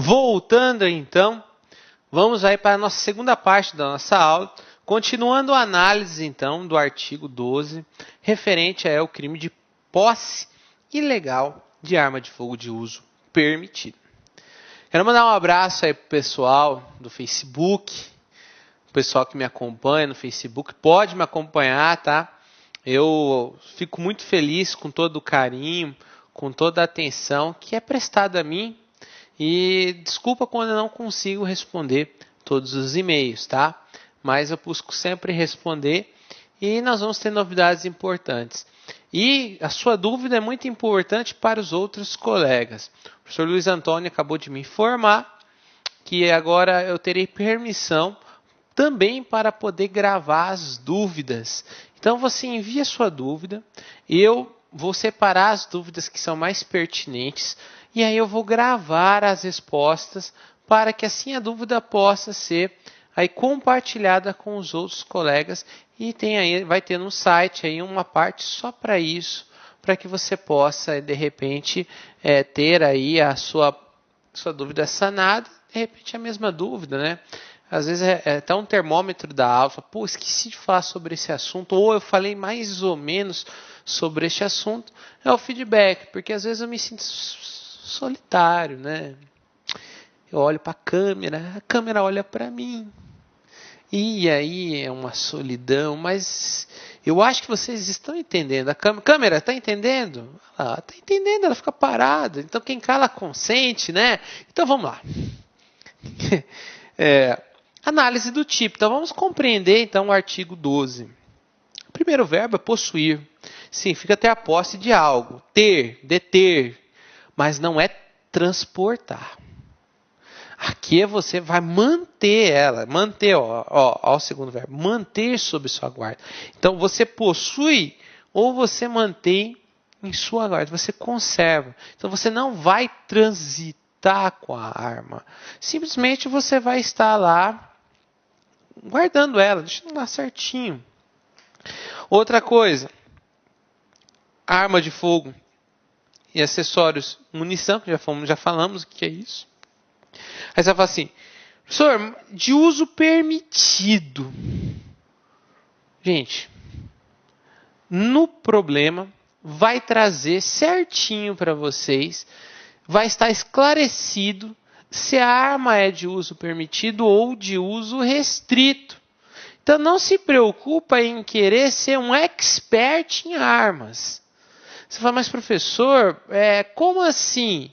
Voltando então, vamos aí para a nossa segunda parte da nossa aula, continuando a análise então do artigo 12, referente ao crime de posse ilegal de arma de fogo de uso permitido. Quero mandar um abraço aí pro pessoal do Facebook, o pessoal que me acompanha no Facebook, pode me acompanhar, tá? Eu fico muito feliz com todo o carinho, com toda a atenção que é prestada a mim. E desculpa quando eu não consigo responder todos os e-mails, tá? Mas eu busco sempre responder e nós vamos ter novidades importantes. E a sua dúvida é muito importante para os outros colegas. O professor Luiz Antônio acabou de me informar que agora eu terei permissão também para poder gravar as dúvidas. Então você envia a sua dúvida, eu vou separar as dúvidas que são mais pertinentes e aí eu vou gravar as respostas para que assim a dúvida possa ser aí compartilhada com os outros colegas e vai ter no site aí uma parte só para isso, para que você possa de repente ter aí a sua dúvida sanada, de repente a mesma dúvida, né? Às vezes é até um termômetro da aula, pô, esqueci de falar sobre esse assunto, ou eu falei mais ou menos sobre este assunto, é o feedback, porque às vezes eu me sinto solitário, né? Eu olho para a câmera olha para mim, e aí é uma solidão, mas eu acho que vocês estão entendendo. A câmera está entendendo? Ela está entendendo, ela fica parada, então quem cala consente, né? Então vamos lá. Análise do tipo. Então vamos compreender então o artigo 12. O primeiro verbo é possuir. Significa ter a posse de algo. Ter, deter. Mas não é transportar. Aqui você vai manter ela. Manter, ó, o segundo verbo. Manter sob sua guarda. Então você possui ou você mantém em sua guarda. Você conserva. Então você não vai transitar com a arma. Simplesmente você vai estar lá guardando ela, deixando lá certinho. Outra coisa, arma de fogo e acessórios, munição, que já falamos o que é isso. Aí você vai falar assim, professor, de uso permitido. Gente, no problema vai trazer certinho para vocês, vai estar esclarecido se a arma é de uso permitido ou de uso restrito. Então não se preocupa em querer ser um expert em armas. Você fala, mas professor, como assim?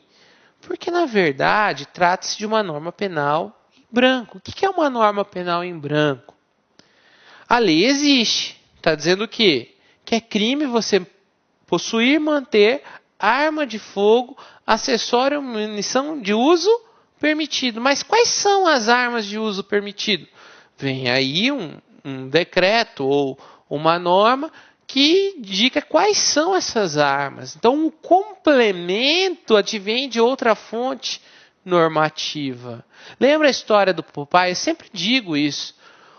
Porque na verdade trata-se de uma norma penal em branco. O que é uma norma penal em branco? A lei existe. Está dizendo o quê? Que é crime você possuir, manter arma de fogo, acessório, munição de uso permitido. Mas quais são as armas de uso permitido? Vem aí um decreto ou uma norma que indica quais são essas armas. Então, um complemento advém de outra fonte normativa. Lembra a história do Popeye? Eu sempre digo isso.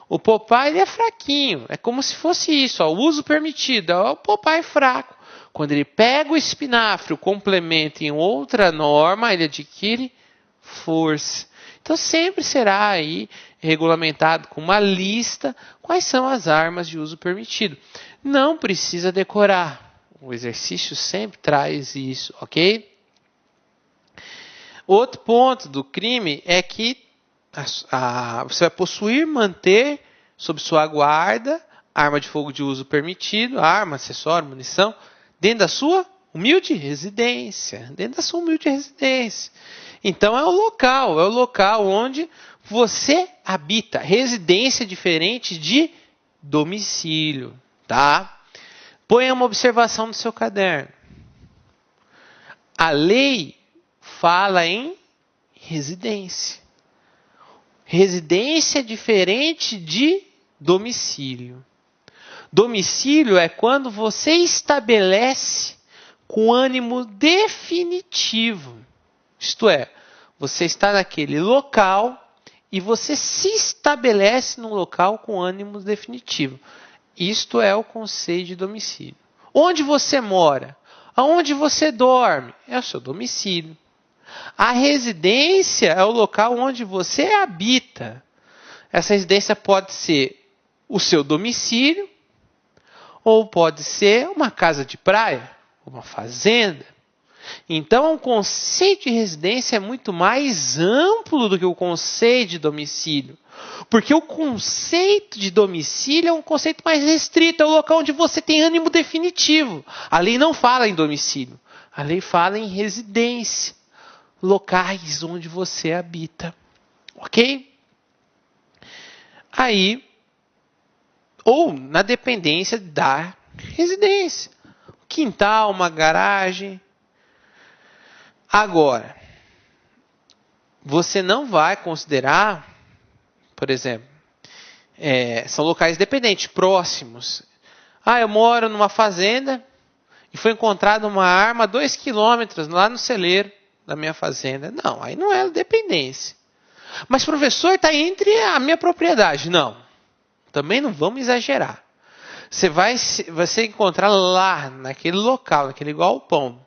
O Popeye ele é fraquinho. É como se fosse isso. O uso permitido. O Popeye fraco. Quando ele pega o espinafre, o complementa em outra norma, ele adquire força. Então sempre será aí regulamentado com uma lista quais são as armas de uso permitido. Não precisa decorar. O exercício sempre traz isso, ok? Outro ponto do crime é que você vai possuir, manter sob sua guarda arma de fogo de uso permitido, arma, acessório, munição, dentro da sua humilde residência. Dentro da sua humilde residência. Então é o local onde você habita. Residência diferente de domicílio, tá? Ponha uma observação no seu caderno. A lei fala em residência. Residência diferente de domicílio. Domicílio é quando você estabelece com ânimo definitivo. Isto é, você está naquele local e você se estabelece num local com ânimo definitivo. Isto é o conceito de domicílio. Onde você mora? Aonde você dorme? É o seu domicílio. A residência é o local onde você habita. Essa residência pode ser o seu domicílio, ou pode ser uma casa de praia, uma fazenda. Então, o conceito de residência é muito mais amplo do que o conceito de domicílio. Porque o conceito de domicílio é um conceito mais restrito, é o local onde você tem ânimo definitivo. A lei não fala em domicílio, a lei fala em residência, locais onde você habita. Ok? Aí, ou na dependência da residência. Quintal, uma garagem. Agora, você não vai considerar, por exemplo, são locais dependentes, próximos. Eu moro numa fazenda e foi encontrada uma arma a 2 quilômetros lá no celeiro da minha fazenda. Não, aí não é dependência. Mas, professor, está entre a minha propriedade. Não, também não vamos exagerar. Você vai encontrar lá, naquele local, naquele galpão.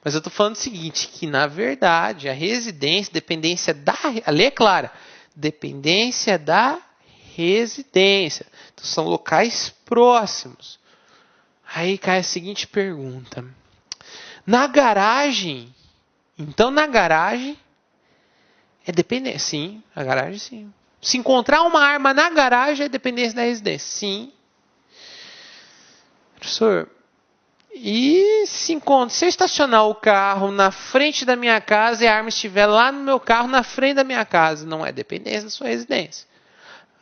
Mas eu estou falando o seguinte, que na verdade a residência, dependência da... A lei é clara, dependência da residência. Então são locais próximos. Aí cai a seguinte pergunta. Na garagem, então na garagem é dependência. Sim, a garagem sim. Se encontrar uma arma na garagem é dependência da residência. Sim. Professor, e se eu estacionar o carro na frente da minha casa e a arma estiver lá no meu carro, na frente da minha casa, não é dependência da sua residência.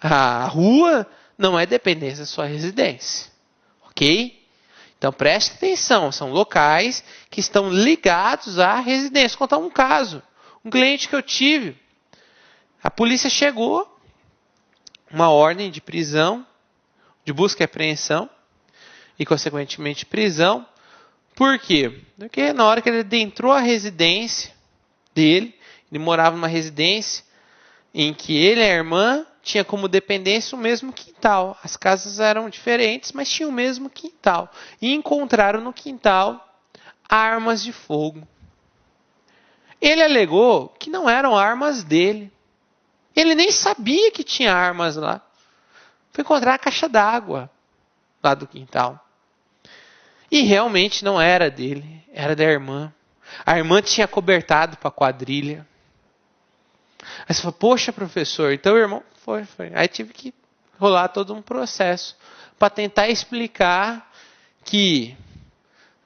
A rua não é dependência da sua residência. Ok? Então preste atenção, são locais que estão ligados à residência. Vou contar um caso. Um cliente que eu tive, a polícia chegou, uma ordem de prisão, de busca e apreensão, e consequentemente prisão. Por quê? Porque na hora que ele adentrou a residência dele, ele morava numa residência em que ele e a irmã tinha como dependência o mesmo quintal. As casas eram diferentes, mas tinham o mesmo quintal. E encontraram no quintal armas de fogo. Ele alegou que não eram armas dele. Ele nem sabia que tinha armas lá. Foi encontrar a caixa d'água lá do quintal. E realmente não era dele, era da irmã. A irmã tinha cobertado para a quadrilha. Aí você falou, poxa, professor, então o irmão... Foi. Aí tive que rolar todo um processo para tentar explicar que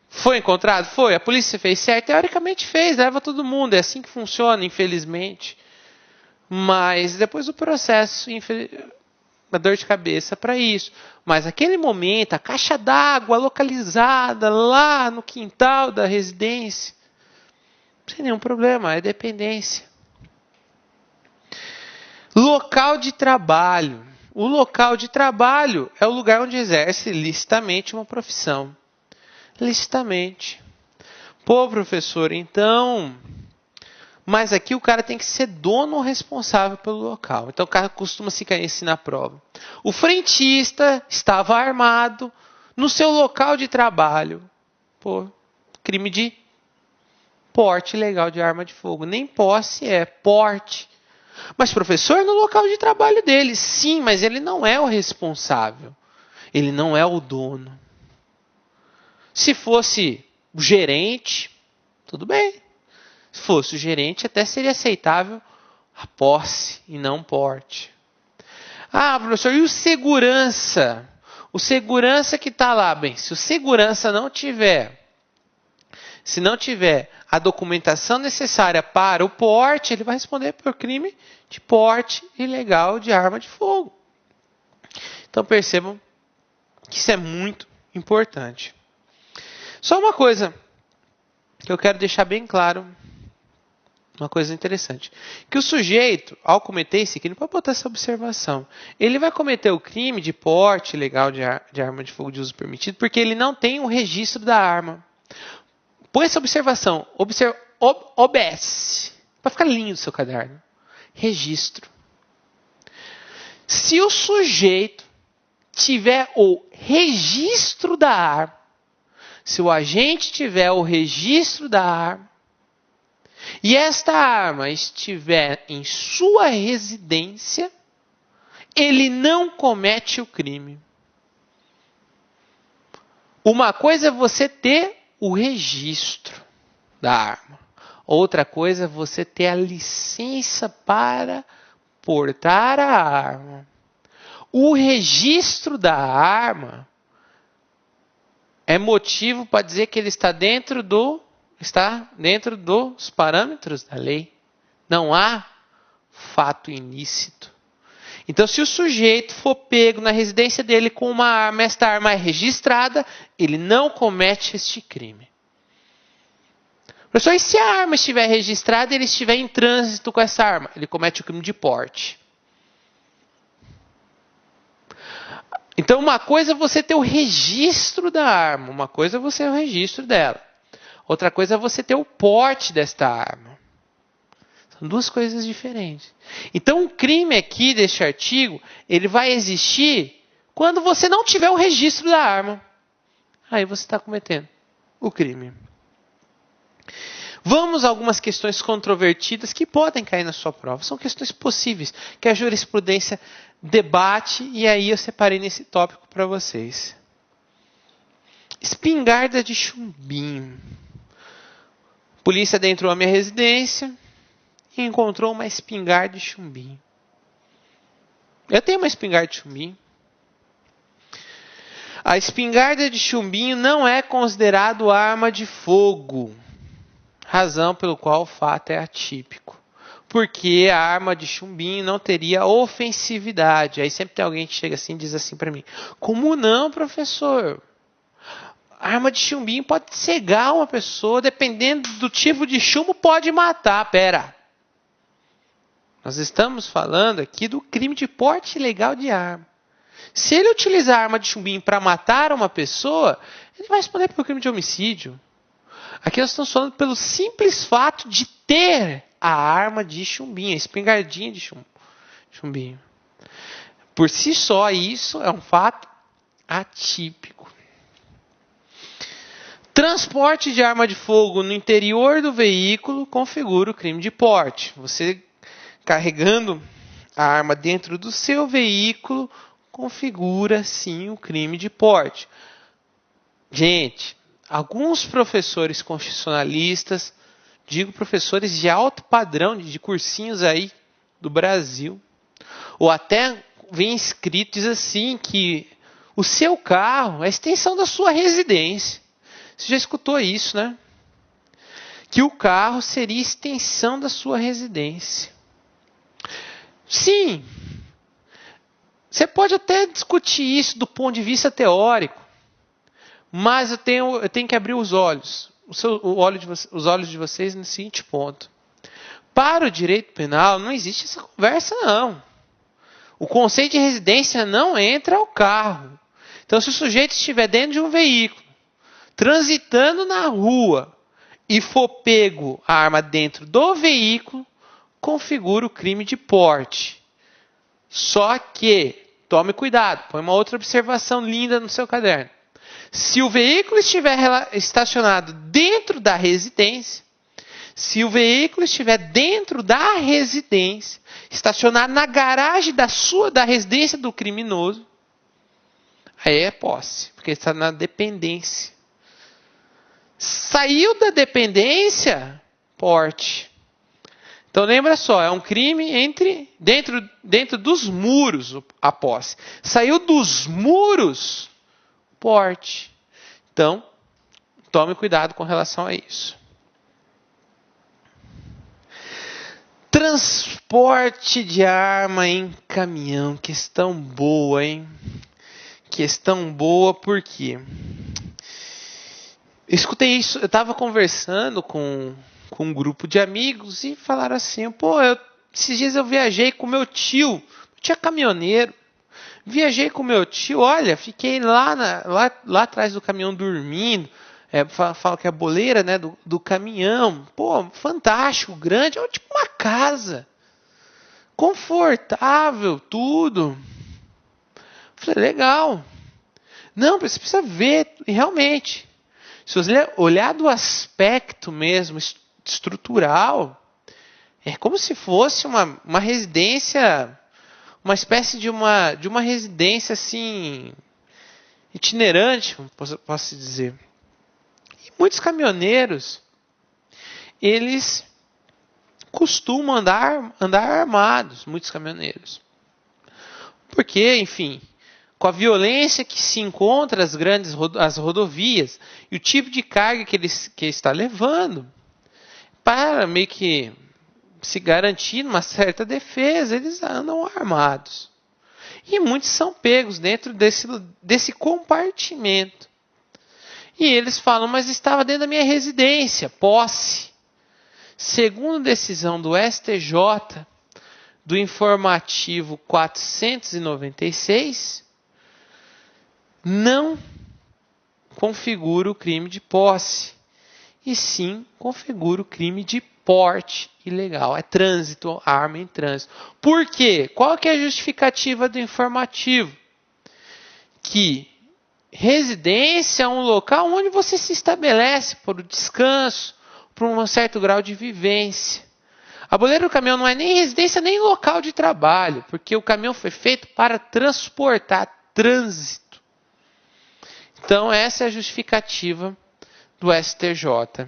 foi encontrado? Foi. A polícia fez certo? Teoricamente fez, leva todo mundo. É assim que funciona, infelizmente. Mas depois do processo, uma dor de cabeça para isso. Mas naquele momento, a caixa d'água localizada lá no quintal da residência, sem nenhum problema, é dependência. Local de trabalho. O local de trabalho é o lugar onde exerce licitamente uma profissão. Licitamente. Pô, professor, então... Mas aqui o cara tem que ser dono ou responsável pelo local. Então o cara costuma se cair assim na prova. O frentista estava armado no seu local de trabalho. Pô, crime de porte ilegal de arma de fogo. Nem posse é, porte. Mas professor, no local de trabalho dele. Sim, mas ele não é o responsável. Ele não é o dono. Se fosse o gerente, tudo bem. Se fosse o gerente, até seria aceitável a posse e não porte. Professor, e o segurança? O segurança que está lá, bem, se o segurança não tiver a documentação necessária para o porte, ele vai responder por crime de porte ilegal de arma de fogo. Então percebam que isso é muito importante. Só uma coisa que eu quero deixar bem claro. Uma coisa interessante. Que o sujeito, ao cometer esse crime, pode botar essa observação. Ele vai cometer o crime de porte ilegal de arma de fogo de uso permitido porque ele não tem o registro da arma. Põe essa observação. OBS. Para ficar lindo o seu caderno. Registro. Se o sujeito tiver o registro da arma, se o agente tiver o registro da arma, e esta arma estiver em sua residência, ele não comete o crime. Uma coisa é você ter o registro da arma. Outra coisa é você ter a licença para portar a arma. O registro da arma é motivo para dizer que ele está dentro dos parâmetros da lei. Não há fato ilícito. Então, se o sujeito for pego na residência dele com uma arma, esta arma é registrada, ele não comete este crime. Professor, e se a arma estiver registrada e ele estiver em trânsito com essa arma? Ele comete o crime de porte. Então, uma coisa é você ter o registro da arma, uma coisa é você ter o registro dela. Outra coisa é você ter o porte desta arma. São duas coisas diferentes. Então, o crime aqui deste artigo, ele vai existir quando você não tiver o registro da arma. Aí você está cometendo o crime. Vamos a algumas questões controvertidas que podem cair na sua prova. São questões possíveis que a jurisprudência debate e aí eu separei nesse tópico para vocês. Espingarda de chumbinho. Polícia adentrou a minha residência e encontrou uma espingarda de chumbinho. Eu tenho uma espingarda de chumbinho. A espingarda de chumbinho não é considerado arma de fogo. Razão pelo qual o fato é atípico. Porque a arma de chumbinho não teria ofensividade. Aí sempre tem alguém que chega assim e diz assim para mim: como não, professor? A arma de chumbinho pode cegar uma pessoa, dependendo do tipo de chumbo, pode matar. Pera. Nós estamos falando aqui do crime de porte ilegal de arma. Se ele utilizar a arma de chumbinho para matar uma pessoa, ele vai responder pelo crime de homicídio. Aqui nós estamos falando pelo simples fato de ter a arma de chumbinho, a espingardinha de chumbinho. Por si só, isso é um fato atípico. Transporte de arma de fogo no interior do veículo configura o crime de porte. Você carregando a arma dentro do seu veículo configura, sim, o crime de porte. Gente, alguns professores constitucionalistas, digo professores de alto padrão, de cursinhos aí do Brasil, ou até vem escrito, diz assim, que o seu carro é a extensão da sua residência. Você já escutou isso, né? Que o carro seria extensão da sua residência. Sim, você pode até discutir isso do ponto de vista teórico, mas eu tenho que abrir os olhos, os olhos de vocês no seguinte ponto. Para o direito penal não existe essa conversa, não. O conceito de residência não entra ao carro. Então, se o sujeito estiver dentro de um veículo, transitando na rua, e for pego a arma dentro do veículo, configura o crime de porte. Só que, tome cuidado, põe uma outra observação linda no seu caderno. Se o veículo estiver estacionado dentro da residência, estacionado na garagem da residência do criminoso, aí é posse, porque está na dependência. Saiu da dependência, porte. Então lembra só, é um crime dentro dos muros a posse. Saiu dos muros, porte. Então, tome cuidado com relação a isso. Transporte de arma em caminhão. Questão boa, hein? Questão boa por quê? Eu escutei isso, eu estava conversando com um grupo de amigos e falaram assim, esses dias eu viajei com meu tio caminhoneiro, viajei com meu tio, olha, fiquei lá atrás do caminhão dormindo, falo que é a boleira, né, do caminhão, fantástico, grande, tipo uma casa, confortável, tudo. Falei, legal. Não, você precisa ver, realmente. Se você olhar do aspecto mesmo, estrutural. É como se fosse uma residência, uma espécie de uma residência assim, itinerante, posso dizer. E muitos caminhoneiros, eles costumam andar armados, muitos caminhoneiros. Porque, enfim, com a violência que se encontra as rodovias e o tipo de carga que está levando, para meio que se garantir uma certa defesa, eles andam armados. E muitos são pegos dentro desse compartimento. E eles falam, mas estava dentro da minha residência, posse. Segundo decisão do STJ, do informativo 496, não configura o crime de posse, e sim configura o crime de porte ilegal. É trânsito, arma em trânsito. Por quê? Qual que é a justificativa do informativo? Que residência é um local onde você se estabelece por descanso, por um certo grau de vivência. A boleira do caminhão não é nem residência, nem local de trabalho, porque o caminhão foi feito para transportar trânsito. Então, essa é a justificativa do STJ.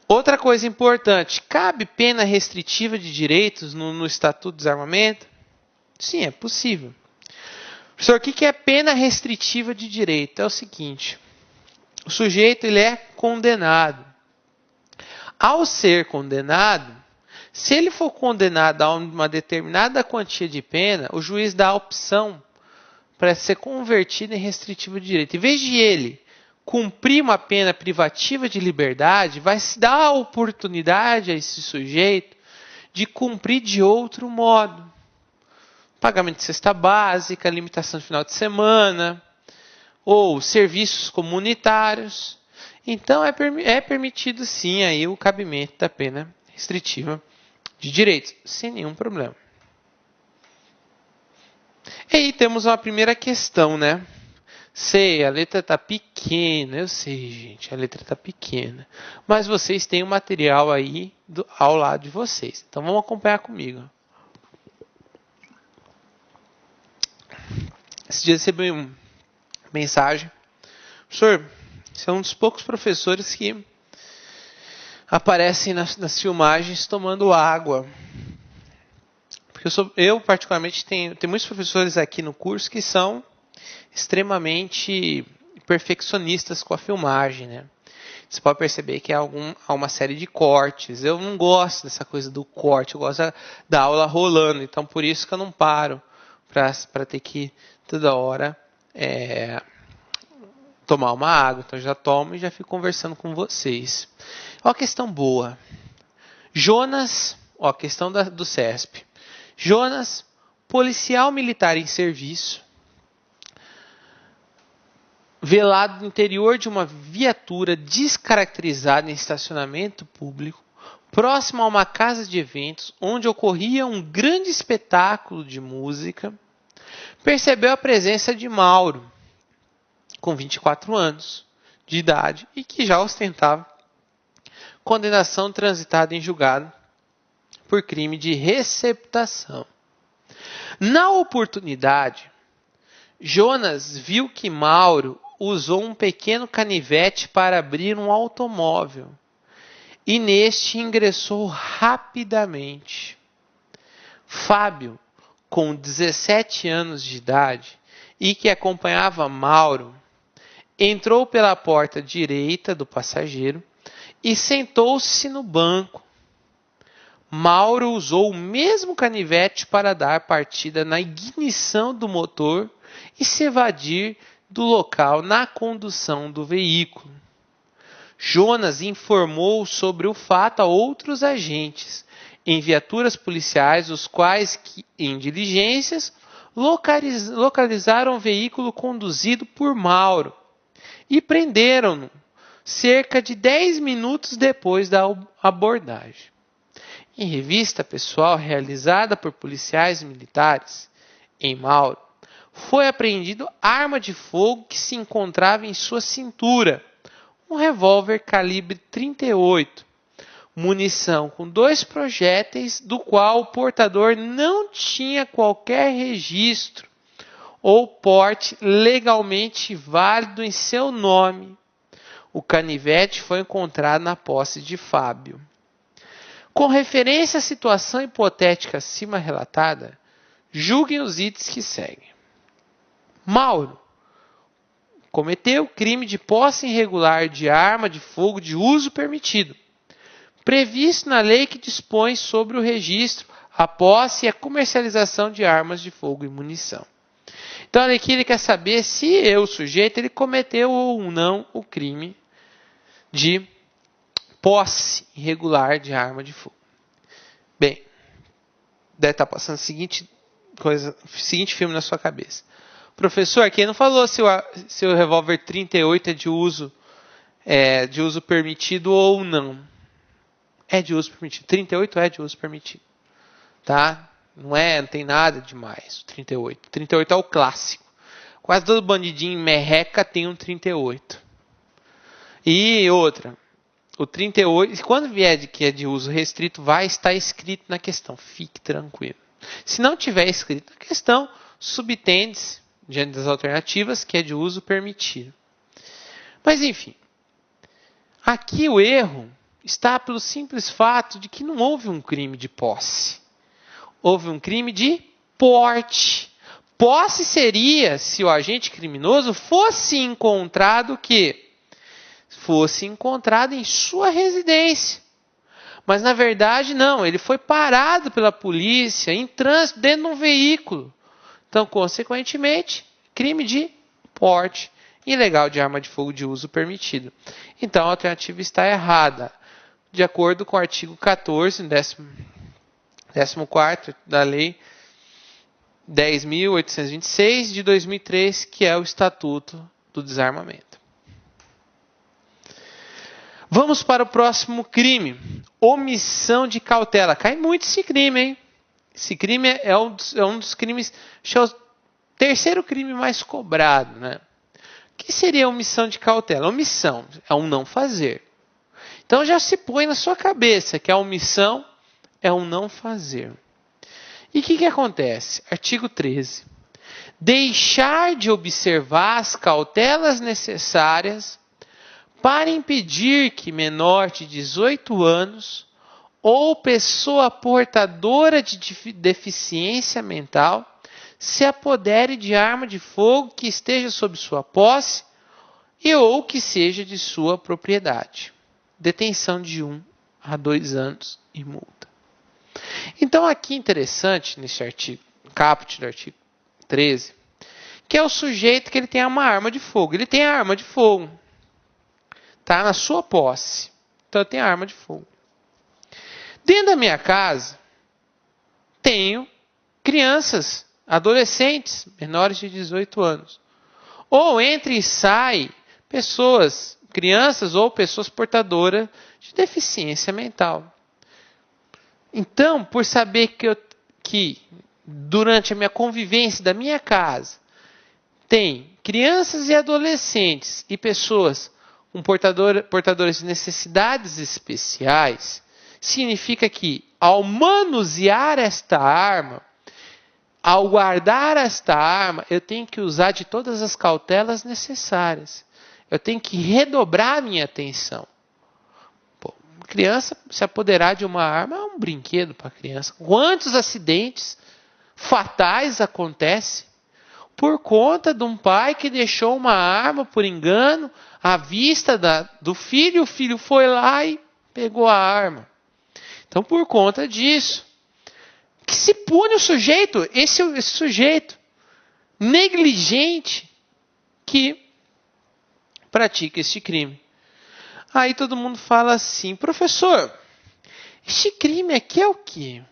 Outra coisa importante, cabe pena restritiva de direitos no Estatuto do Desarmamento? Sim, é possível. Professor, o que é pena restritiva de direito? É o seguinte, o sujeito ele é condenado. Ao ser condenado, se ele for condenado a uma determinada quantia de pena, o juiz dá a opção para ser convertido em restritivo de direito. Em vez de ele cumprir uma pena privativa de liberdade, vai se dar a oportunidade a esse sujeito de cumprir de outro modo. Pagamento de cesta básica, limitação de final de semana, ou serviços comunitários. Então, é permitido sim aí o cabimento da pena restritiva de direitos, sem nenhum problema. E aí temos uma primeira questão, né? Sei, a letra está pequena, eu sei, gente, a letra está pequena. Mas vocês têm o material aí ao lado de vocês. Então, vamos acompanhar comigo. Esse dia eu recebi uma mensagem. Professor, você é um dos poucos professores que aparecem nas filmagens tomando água. Porque eu particularmente, tenho muitos professores aqui no curso que são extremamente perfeccionistas com a filmagem, né? Você pode perceber que há uma série de cortes. Eu não gosto dessa coisa do corte, eu gosto da aula rolando. Então, por isso que eu não paro para ter que, toda hora, tomar uma água. Então, eu já tomo e já fico conversando com vocês. Ó a questão boa. Jonas, ó a questão do CESP. Jonas, policial militar em serviço, velado no interior de uma viatura descaracterizada em estacionamento público, próximo a uma casa de eventos onde ocorria um grande espetáculo de música, percebeu a presença de Mauro, com 24 anos de idade e que já ostentava condenação transitada em julgado por crime de receptação. Na oportunidade, Jonas viu que Mauro usou um pequeno canivete para abrir um automóvel e neste ingressou rapidamente. Fábio, com 17 anos de idade e que acompanhava Mauro, entrou pela porta direita do passageiro e sentou-se no banco. Mauro usou o mesmo canivete para dar partida na ignição do motor e se evadir do local na condução do veículo. Jonas informou sobre o fato a outros agentes em viaturas policiais, os quais, em diligências, localizaram o veículo conduzido por Mauro e prenderam-no cerca de 10 minutos depois da abordagem. Em revista pessoal realizada por policiais militares em Mauro, foi apreendido arma de fogo que se encontrava em sua cintura, um revólver calibre 38, munição com 2 projéteis, do qual o portador não tinha qualquer registro ou porte legalmente válido em seu nome. O canivete foi encontrado na posse de Fábio. Com referência à situação hipotética acima relatada, julguem os itens que seguem. Mauro cometeu crime de posse irregular de arma de fogo de uso permitido, previsto na lei que dispõe sobre o registro, a posse e a comercialização de armas de fogo e munição. Então, aqui ele quer saber se o sujeito ele cometeu ou não o crime de posse irregular de arma de fogo. Bem, deve estar passando o seguinte filme na sua cabeça. Professor, aqui não falou se o revólver 38 é de uso permitido ou não. É de uso permitido. 38 é de uso permitido. Tá? Não tem nada demais o 38. 38 é o clássico. Quase todo bandidinho merreca tem um 38. E outra, o 38, quando vier de que é de uso restrito, vai estar escrito na questão. Fique tranquilo. Se não tiver escrito na questão, subtende-se, diante das alternativas, que é de uso permitido. Mas enfim, aqui o erro está pelo simples fato de que não houve um crime de posse. Houve um crime de porte. Posse seria se o agente criminoso fosse encontrado em sua residência. Mas na verdade não, ele foi parado pela polícia em trânsito dentro de um veículo. Então, consequentemente, crime de porte ilegal de arma de fogo de uso permitido. Então, a alternativa está errada. De acordo com o artigo 14, 14º da Lei 10.826 de 2003, que é o Estatuto do Desarmamento. Vamos para o próximo crime. Omissão de cautela. Cai muito esse crime, hein? Esse crime é um dos crimes, acho que é o terceiro crime mais cobrado, né? O que seria omissão de cautela? Omissão é um não fazer. Então já se põe na sua cabeça que a omissão é um não fazer. E o que acontece? Artigo 13. Deixar de observar as cautelas necessárias para impedir que menor de 18 anos ou pessoa portadora de deficiência mental se apodere de arma de fogo que esteja sob sua posse ou que seja de sua propriedade. Detenção de 1 a 2 anos e multa. Então aqui interessante nesse artigo, caput do artigo 13, que é o sujeito que ele tem uma arma de fogo. Ele tem a arma de fogo. Está na sua posse. Então eu tenho a arma de fogo. Dentro da minha casa, tenho crianças, adolescentes, menores de 18 anos. Ou entra e sai pessoas, crianças ou pessoas portadoras de deficiência mental. Então, por saber que durante a minha convivência da minha casa, tem crianças e adolescentes e pessoas com portadores de necessidades especiais, significa que ao manusear esta arma, ao guardar esta arma, eu tenho que usar de todas as cautelas necessárias. Eu tenho que redobrar a minha atenção. Criança se apoderar de uma arma é um brinquedo para a criança. Quantos acidentes fatais acontecem por conta de um pai que deixou uma arma por engano à vista do filho, o filho foi lá e pegou a arma. Então, por conta disso, que se pune o sujeito, esse sujeito negligente que pratica este crime. Aí todo mundo fala assim, professor, este crime aqui é o quê?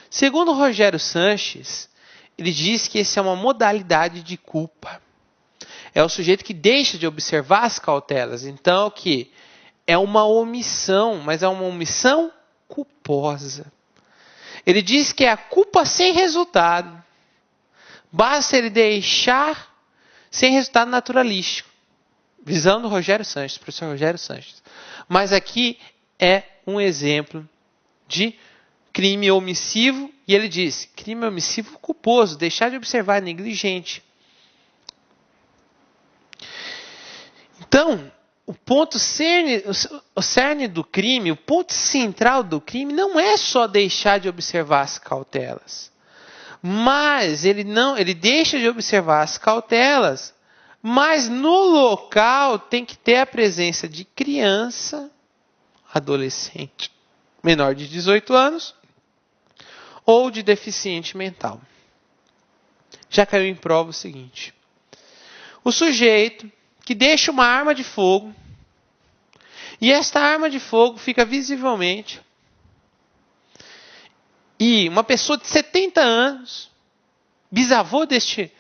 Segundo Rogério Sanches, ele diz que esse é uma modalidade de culpa. É o sujeito que deixa de observar as cautelas. Então, que é uma omissão, mas é uma omissão culposa. Ele diz que é a culpa sem resultado. Basta ele deixar sem resultado naturalístico. Visão do Rogério Sanches, professor Rogério Sanches. Mas aqui é um exemplo de crime omissivo, e ele diz, crime omissivo culposo, deixar de observar, negligente. Então, o ponto cerne, o cerne do crime, o ponto central do crime não é só deixar de observar as cautelas. Mas ele deixa de observar as cautelas, mas no local tem que ter a presença de criança, adolescente, menor de 18 anos, ou de deficiente mental. Já caiu em prova o seguinte: o sujeito que deixa uma arma de fogo, e esta arma de fogo fica visivelmente, e uma pessoa de 70 anos, bisavô deste,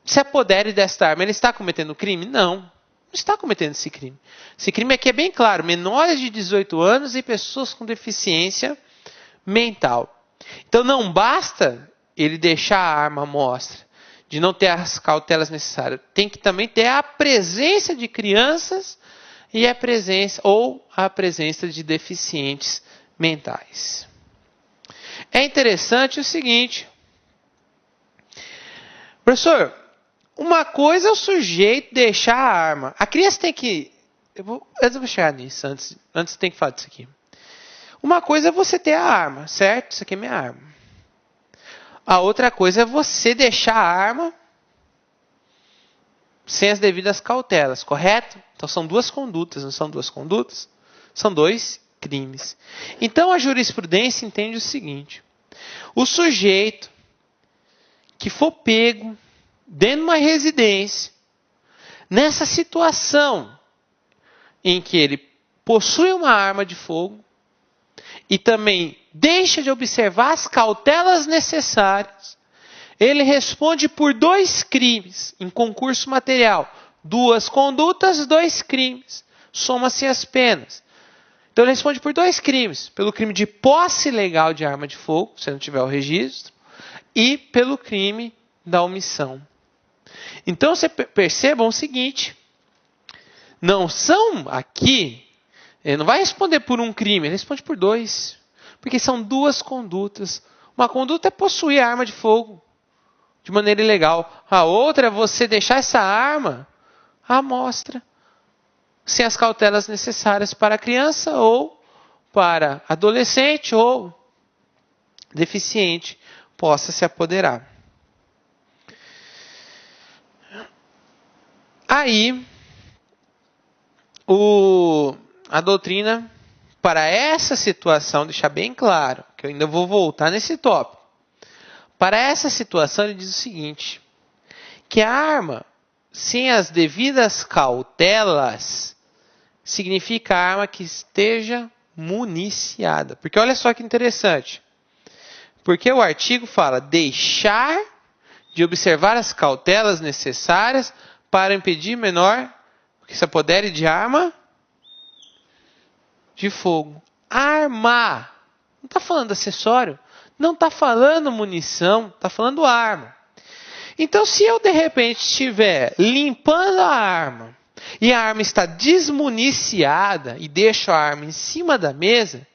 se apodere desta arma, ele está cometendo crime? Não está cometendo esse crime. Esse crime aqui é bem claro: menores de 18 anos e pessoas com deficiência mental. Então não basta ele deixar a arma à mostra, de não ter as cautelas necessárias. Tem que também ter a presença de crianças e a presença de deficientes mentais. É interessante o seguinte, professor, uma coisa é o sujeito deixar a arma. A criança tem que... Eu vou chegar nisso, antes tem que falar disso aqui. Uma coisa é você ter a arma, certo? Isso aqui é minha arma. A outra coisa é você deixar a arma sem as devidas cautelas, correto? Então são duas condutas, não são duas condutas? São dois crimes. Então a jurisprudência entende o seguinte: o sujeito que for pego dentro de uma residência, nessa situação em que ele possui uma arma de fogo e também deixa de observar as cautelas necessárias, ele responde por dois crimes em concurso material. Duas condutas, dois crimes. Soma-se as penas. Então ele responde por dois crimes: pelo crime de posse ilegal de arma de fogo, se não tiver o registro, e pelo crime da omissão. Então você percebam o seguinte: não são aqui, ele não vai responder por um crime, ele responde por dois. Porque são duas condutas. Uma conduta é possuir a arma de fogo de maneira ilegal. A outra é você deixar essa arma à mostra, sem as cautelas necessárias para a criança ou para adolescente ou deficiente possa se apoderar. Aí, a doutrina, para essa situação, deixar bem claro, que eu ainda vou voltar nesse tópico. Para essa situação, ele diz o seguinte: que a arma, sem as devidas cautelas, significa a arma que esteja municiada. Porque olha só que interessante. Porque o artigo fala deixar de observar as cautelas necessárias para impedir menor que se apodere de arma de fogo. Arma. Não está falando acessório. Não está falando munição. Está falando arma. Então, se eu de repente estiver limpando a arma e a arma está desmuniciada e deixo a arma em cima da mesa,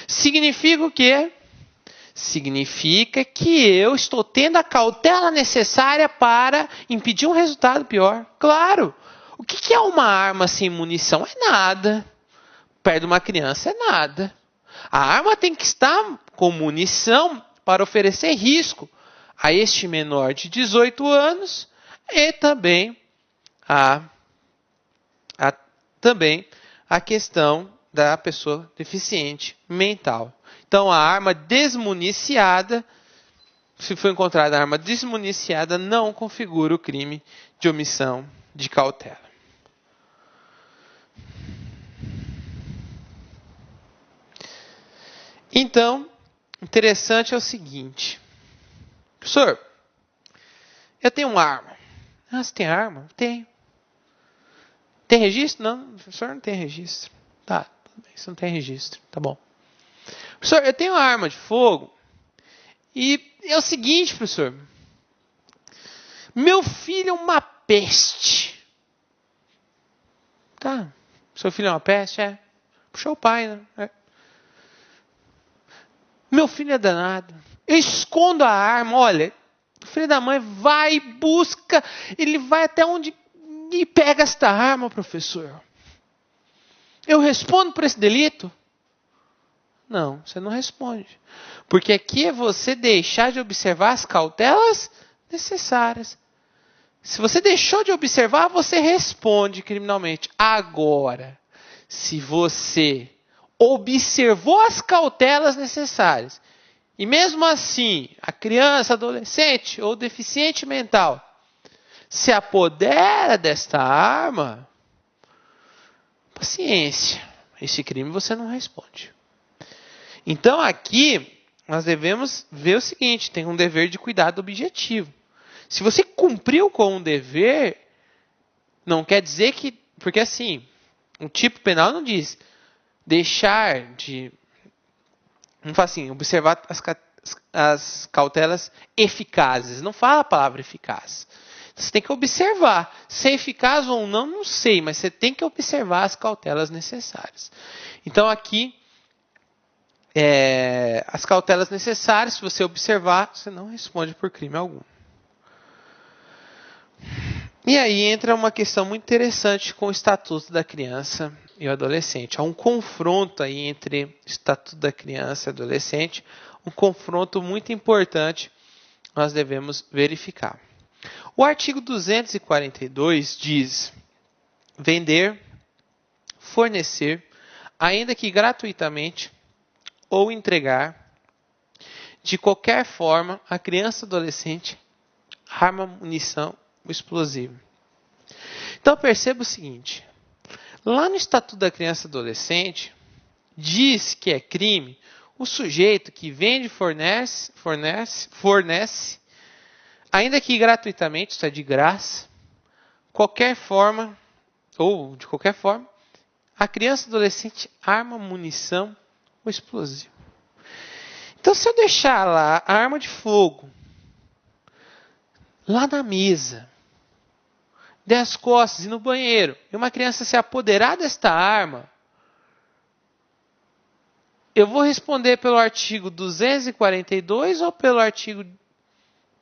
significa o quê? Significa que eu estou tendo a cautela necessária para impedir um resultado pior. Claro! O que é uma arma sem munição? É nada. Perto de uma criança é nada. A arma tem que estar com munição para oferecer risco a este menor de 18 anos e também também a questão da pessoa deficiente mental. Então, a arma desmuniciada, se for encontrada a arma desmuniciada, não configura o crime de omissão de cautela. Então, interessante é o seguinte: professor, eu tenho uma arma. Ah, você tem arma? Tenho. Tem registro? Não, professor, não tem registro. Tá, isso não tem registro. Tá bom. Professor, eu tenho uma arma de fogo e é o seguinte, professor. Meu filho é uma peste. Tá. Seu filho é uma peste? É. Puxou o pai, né? É. Meu filho é danado. Eu escondo a arma. Olha, o filho da mãe vai, busca, ele vai até onde e pega esta arma, professor. Eu respondo por esse delito? Não, você não responde. Porque aqui é você deixar de observar as cautelas necessárias. Se você deixou de observar, você responde criminalmente. Agora, se você observou as cautelas necessárias, e mesmo assim, a criança, adolescente ou deficiente mental se apodera desta arma, paciência. Esse crime você não responde. Então aqui, nós devemos ver o seguinte, tem um dever de cuidado objetivo. Se você cumpriu com um dever, não quer dizer que... Porque assim, o tipo penal não diz deixar de... Não fala assim, observar as cautelas eficazes. Não fala a palavra eficaz. Você tem que observar. Se é eficaz ou não, não sei. Mas você tem que observar as cautelas necessárias. Então aqui, as cautelas necessárias, se você observar, você não responde por crime algum. E aí entra uma questão muito interessante com o Estatuto da Criança e o Adolescente. Há um confronto aí entre o Estatuto da Criança e Adolescente, um confronto muito importante nós devemos verificar. O artigo 242 diz: vender, fornecer, ainda que gratuitamente, ou entregar, de qualquer forma, a criança ou adolescente, arma, munição ou explosivo. Então perceba o seguinte, lá no Estatuto da Criança e Adolescente, diz que é crime o sujeito que vende, fornece, ainda que gratuitamente, isso é de graça, qualquer forma, ou de qualquer forma, a criança e adolescente arma, munição ou explosivo. Então, se eu deixar lá a arma de fogo, lá na mesa, der as costas e no banheiro, e uma criança se apoderar desta arma, eu vou responder pelo artigo 242 ou pelo artigo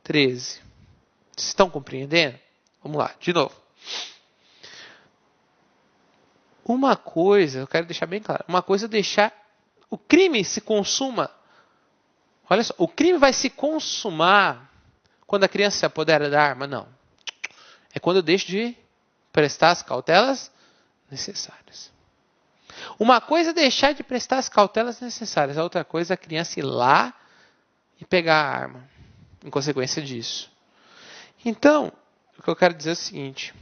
13? Vocês estão compreendendo? Vamos lá, de novo. Uma coisa, eu quero deixar bem claro, uma coisa é deixar o crime se consuma. Olha só, o crime vai se consumar quando a criança se apodera da arma? Não. É quando eu deixo de prestar as cautelas necessárias. Uma coisa é deixar de prestar as cautelas necessárias, a outra coisa é a criança ir lá e pegar a arma, em consequência disso. Então, o que eu quero dizer é o seguinte.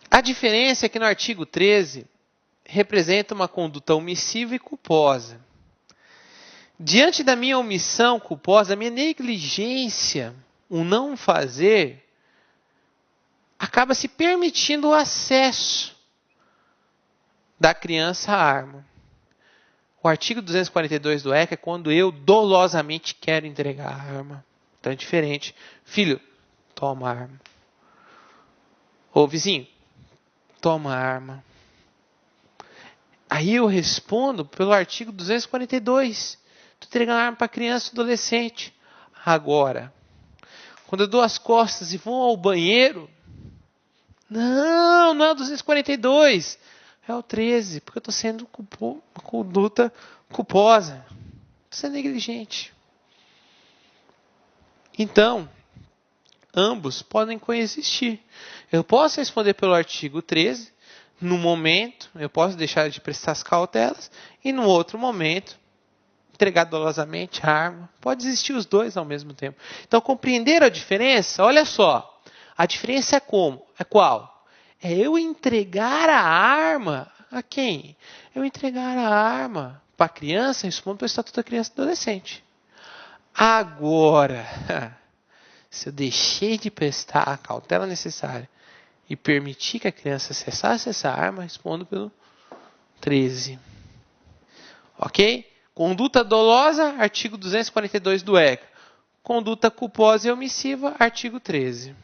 A diferença é que no artigo 13 representa uma conduta omissiva e culposa. Diante da minha omissão culposa, da minha negligência, o não fazer, acaba se permitindo o acesso da criança à arma. O artigo 242 do ECA é quando eu dolosamente quero entregar a arma. Então é diferente. Filho, toma a arma. Ô vizinho, toma a arma. Aí eu respondo pelo artigo 242. Estou entregando a arma para criança e adolescente. Agora, quando eu dou as costas e vou ao banheiro, não é o 242. É o 13, porque eu estou sendo uma conduta culposa. Estou sendo negligente. Então, ambos podem coexistir. Eu posso responder pelo artigo 13, no momento, eu posso deixar de prestar as cautelas, e no outro momento, entregar dolosamente a arma. Pode existir os dois ao mesmo tempo. Então, compreender a diferença? Olha só, a diferença é como? É qual? É eu entregar a arma a quem? Eu entregar a arma para a criança, respondo pelo Estatuto da Criança e do Adolescente. Agora, se eu deixei de prestar a cautela necessária e permitir que a criança acessasse essa arma, respondo pelo 13. Ok? Conduta dolosa, artigo 242 do ECA. Conduta culposa e omissiva, artigo 13.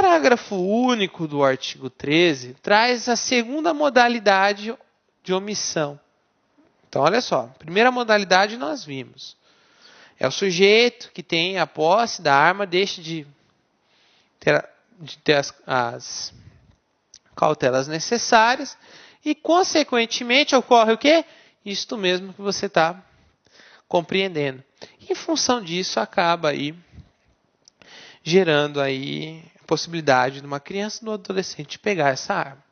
parágrafo único do artigo 13 traz a segunda modalidade de omissão. Então, olha só, a primeira modalidade nós vimos. É o sujeito que tem a posse da arma, deixa de ter as cautelas necessárias e, consequentemente, ocorre o quê? Isto mesmo que você está compreendendo. Em função disso, acaba aí gerando aí a possibilidade de uma criança ou do adolescente pegar essa arma.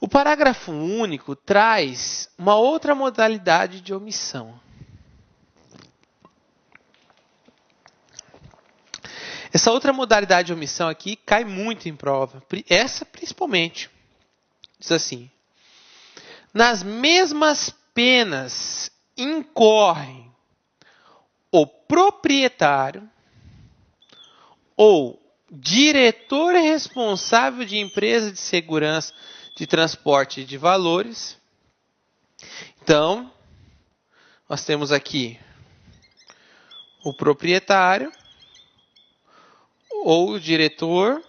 O parágrafo único traz uma outra modalidade de omissão. Essa outra modalidade de omissão aqui cai muito em prova. Essa principalmente. Diz assim: nas mesmas penas incorrem o proprietário ou diretor responsável de empresa de segurança de transporte de valores. Então, nós temos aqui o proprietário ou o diretor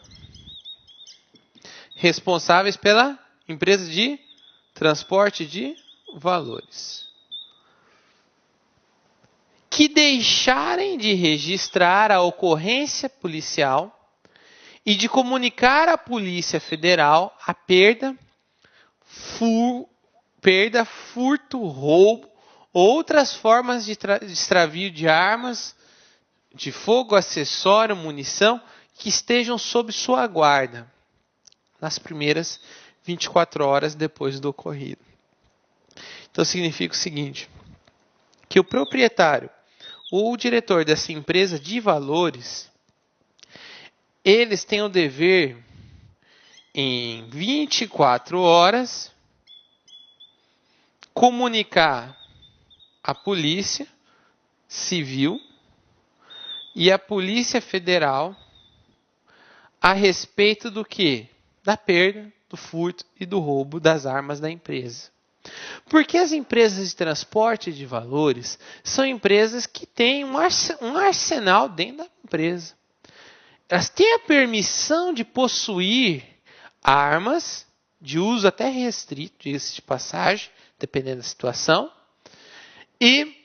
responsáveis pela empresa de transporte de valores, que deixarem de registrar a ocorrência policial e de comunicar à Polícia Federal a perda, furto, roubo, outras formas de extravio de armas de fogo, acessório, munição, que estejam sob sua guarda nas primeiras 24 horas depois do ocorrido. Então significa o seguinte, que o proprietário ou o diretor dessa empresa de valores, eles têm o dever em 24 horas comunicar à Polícia Civil e à Polícia Federal a respeito do quê? Da perda, do furto e do roubo das armas da empresa. Porque as empresas de transporte de valores são empresas que têm um arsenal dentro da empresa. Elas têm a permissão de possuir armas de uso até restrito, diga-se de passagem, dependendo da situação, e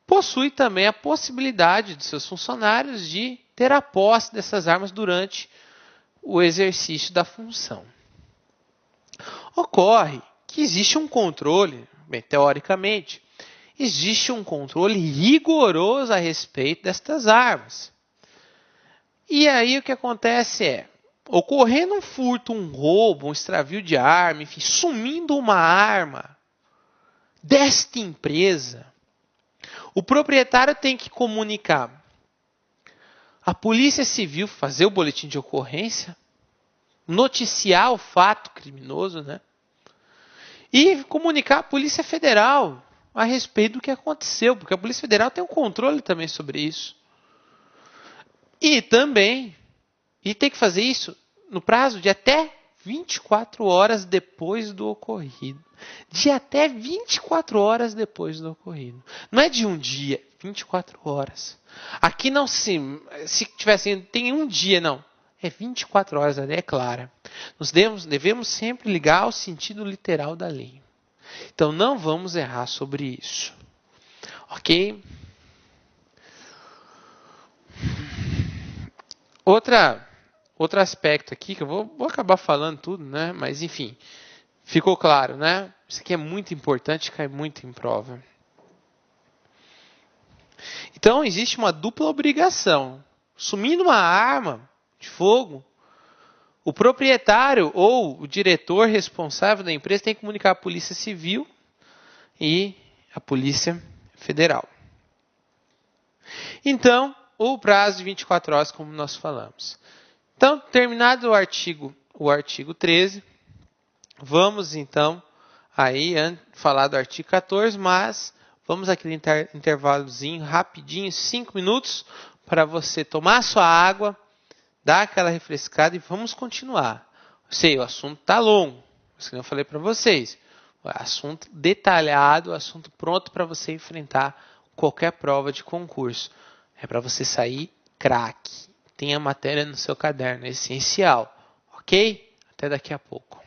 possui também a possibilidade de seus funcionários de ter a posse dessas armas durante o exercício da função. Ocorre que existe um controle, bem, teoricamente, existe um controle rigoroso a respeito destas armas. E aí o que acontece é, ocorrendo um furto, um roubo, um extravio de arma, enfim, sumindo uma arma desta empresa, o proprietário tem que comunicar à Polícia Civil, fazer o boletim de ocorrência, noticiar o fato criminoso, né? E comunicar à Polícia Federal a respeito do que aconteceu, porque a Polícia Federal tem um controle também sobre isso. E também, tem que fazer isso no prazo de até 24 horas depois do ocorrido. De até 24 horas depois do ocorrido. Não é de um dia, 24 horas. Aqui não se tivesse, tem um dia, não. É 24 horas, a lei é clara. Nós devemos sempre ligar ao sentido literal da lei. Então não vamos errar sobre isso. Ok? Outro aspecto aqui, que eu vou acabar falando tudo, né? Mas enfim, ficou claro, né? Isso aqui é muito importante, cai muito em prova. Então existe uma dupla obrigação. Sumindo uma arma de fogo, o proprietário ou o diretor responsável da empresa tem que comunicar à Polícia Civil e à Polícia Federal. Então, o prazo de 24 horas, como nós falamos. Então, terminado o artigo 13, vamos então aí falar do artigo 14, mas vamos aquele intervalozinho rapidinho, 5 minutos, para você tomar sua água, dar aquela refrescada e vamos continuar. Eu sei, o assunto está longo, mas como eu falei para vocês, o assunto detalhado, o assunto pronto para você enfrentar qualquer prova de concurso. É para você sair craque. tenha matéria no seu caderno, é essencial, ok? Até daqui a pouco.